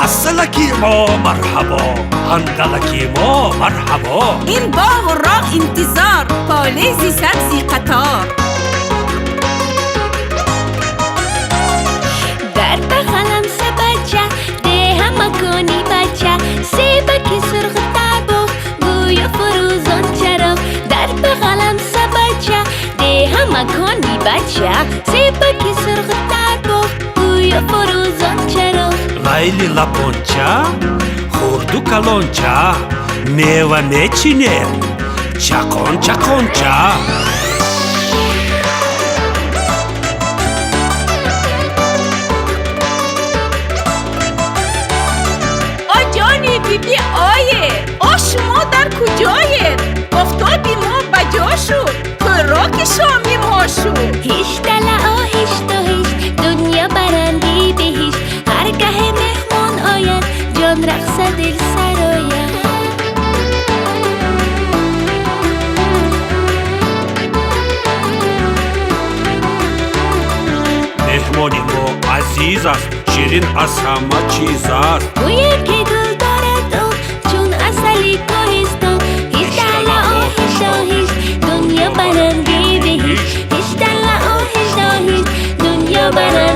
السلكيمو مرحبا هندلكيمو مرحبا این باغ و راه انتظار پالیزی سبزی قطار در بغلم سه بچه ده مکانی بچه سه بکی سرخ تابو گویا فروزان چراغ در بغلم سه بچه ده مکانی بچه سه بکی سرخ تابو گویا فروزان چراغ Лайли лапонча, хурду калонча, мева мечине, чакон чаконча. آ جانی بیبی آیه آ شما در کجایه آفتابی ما بجا شد خوراک شامی ما شد هیچ دلعا هیچ تو هیچ دنیا برندی به هیچ هرگاه مهمان آید جان رقص دل سراید مهمانی ما عزیز است، شیرین از همه چیز است. بوی که گل دارد او چون اصلی کوهستان هیچ دلعا هیچ تو هیچ دنیا برندی به هیچ هیچ دلعا هیچ تو هیچ دنیا برندی